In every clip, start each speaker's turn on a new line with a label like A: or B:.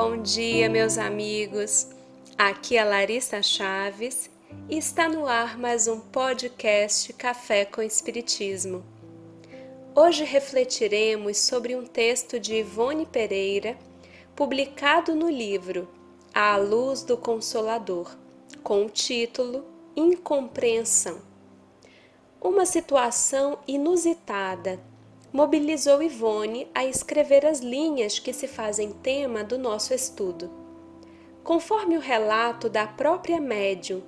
A: Bom dia, meus amigos. Aqui é Larissa Chaves e está no ar mais um podcast Café com Espiritismo. Hoje refletiremos sobre um texto de Ivone Pereira, publicado no livro À Luz do Consolador, com o título Incompreensão. Uma situação inusitada mobilizou Ivone a escrever as linhas que se fazem tema do nosso estudo. Conforme o relato da própria médium,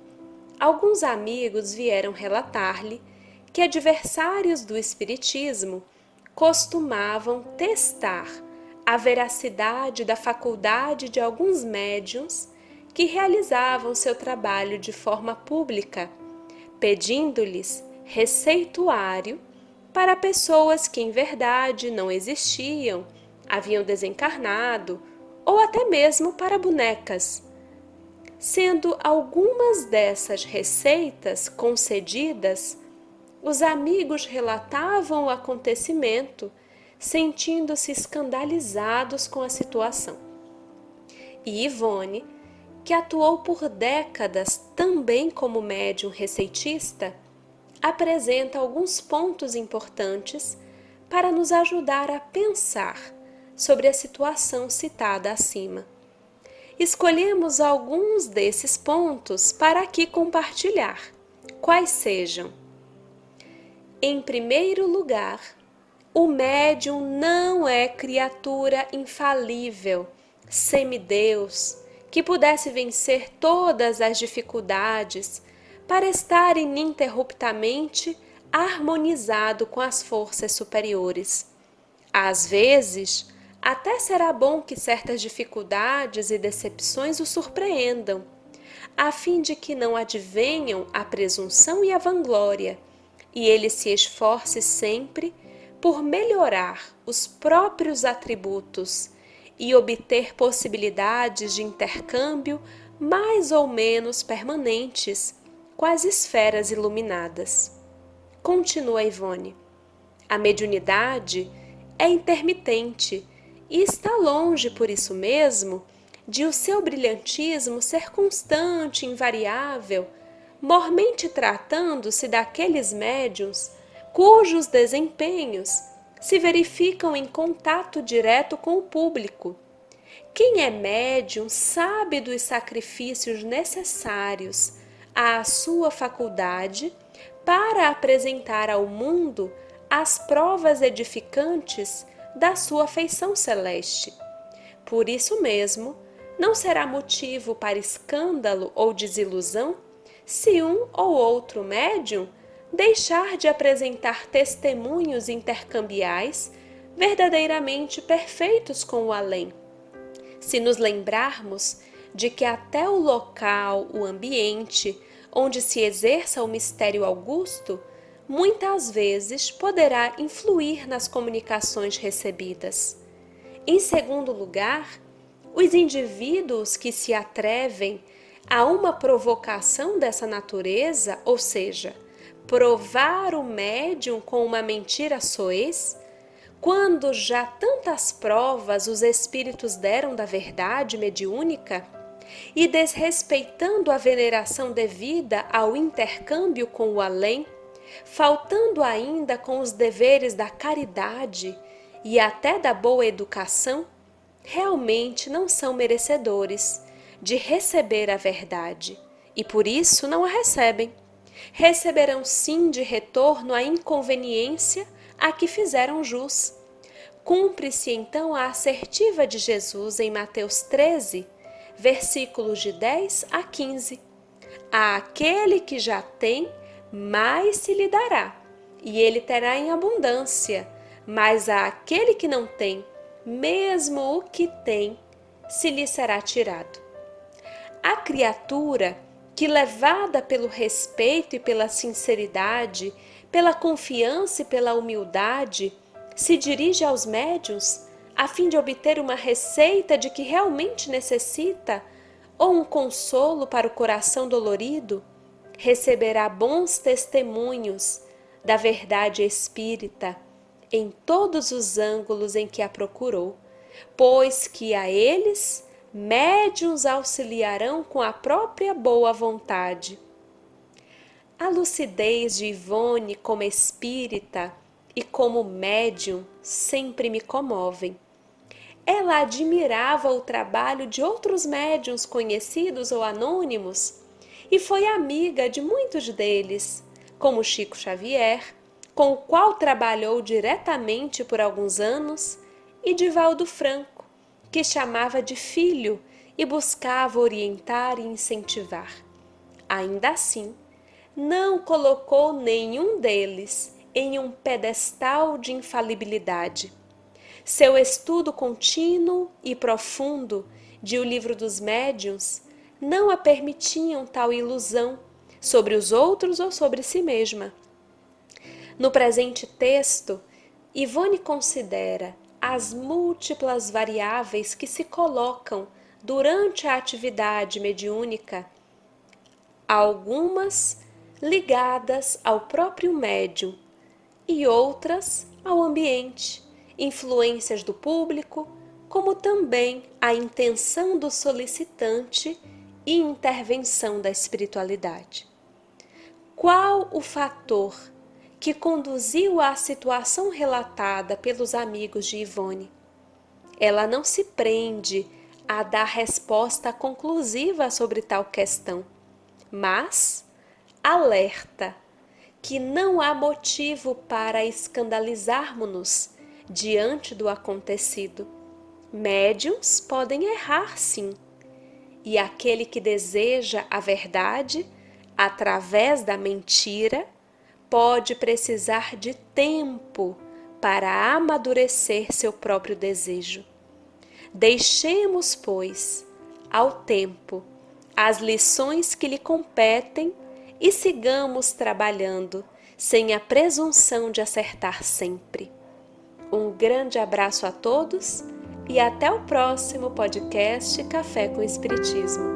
A: alguns amigos vieram relatar-lhe que adversários do espiritismo costumavam testar a veracidade da faculdade de alguns médiuns que realizavam seu trabalho de forma pública, pedindo-lhes receituário para pessoas que em verdade não existiam, haviam desencarnado, ou até mesmo para bonecas. Sendo algumas dessas receitas concedidas, os amigos relatavam o acontecimento, sentindo-se escandalizados com a situação. E Ivone, que atuou por décadas também como médium receitista, apresenta alguns pontos importantes para nos ajudar a pensar sobre a situação citada acima. Escolhemos alguns desses pontos para aqui compartilhar, quais sejam: em primeiro lugar, o médium não é criatura infalível, semideus, que pudesse vencer todas as dificuldades para estar ininterruptamente harmonizado com as forças superiores. Às vezes, até será bom que certas dificuldades e decepções o surpreendam, a fim de que não advenham a presunção e a vanglória, e ele se esforce sempre por melhorar os próprios atributos e obter possibilidades de intercâmbio mais ou menos permanentes com as esferas iluminadas. Continua Ivone. A mediunidade é intermitente e está longe, por isso mesmo, de o seu brilhantismo ser constante, invariável, mormente tratando-se daqueles médiuns cujos desempenhos se verificam em contato direto com o público. Quem é médium sabe dos sacrifícios necessários à sua faculdade para apresentar ao mundo as provas edificantes da sua feição celeste. Por isso mesmo, não será motivo para escândalo ou desilusão se um ou outro médium deixar de apresentar testemunhos intercambiais verdadeiramente perfeitos com o além. Se nos lembrarmos de que até o local, o ambiente, onde se exerça o mistério augusto, muitas vezes poderá influir nas comunicações recebidas. Em segundo lugar, os indivíduos que se atrevem a uma provocação dessa natureza, ou seja, provar o médium com uma mentira soez, quando já tantas provas os espíritos deram da verdade mediúnica, e desrespeitando a veneração devida ao intercâmbio com o além, faltando ainda com os deveres da caridade e até da boa educação, realmente não são merecedores de receber a verdade e por isso não a recebem. Receberão sim de retorno a inconveniência a que fizeram jus. Cumpre-se então a assertiva de Jesus em Mateus 13, versículos de 10 a 15. A aquele que já tem, mais se lhe dará, e ele terá em abundância, mas a aquele que não tem, mesmo o que tem, se lhe será tirado. A criatura que, levada pelo respeito e pela sinceridade, pela confiança e pela humildade, se dirige aos médiuns a fim de obter uma receita de que realmente necessita ou um consolo para o coração dolorido, receberá bons testemunhos da verdade espírita em todos os ângulos em que a procurou, pois que a eles médiuns auxiliarão com a própria boa vontade. A lucidez de Ivone como espírita e como médium sempre me comovem. Ela admirava o trabalho de outros médiuns conhecidos ou anônimos e foi amiga de muitos deles, como Chico Xavier, com o qual trabalhou diretamente por alguns anos, e Divaldo Franco, que chamava de filho e buscava orientar e incentivar. Ainda assim, não colocou nenhum deles em um pedestal de infalibilidade. Seu estudo contínuo e profundo de O Livro dos Médiuns não a permitiam tal ilusão sobre os outros ou sobre si mesma. No presente texto, Ivone considera as múltiplas variáveis que se colocam durante a atividade mediúnica, algumas ligadas ao próprio médium e outras ao ambiente, influências do público, como também a intenção do solicitante e intervenção da espiritualidade. Qual o fator que conduziu à situação relatada pelos amigos de Ivone? Ela não se prende a dar resposta conclusiva sobre tal questão, mas alerta que não há motivo para escandalizarmos-nos diante do acontecido. Médiuns podem errar, sim, e aquele que deseja a verdade através da mentira pode precisar de tempo para amadurecer seu próprio desejo. Deixemos, pois, ao tempo as lições que lhe competem e sigamos trabalhando sem a presunção de acertar sempre. Um grande abraço a todos e até o próximo podcast Café com Espiritismo.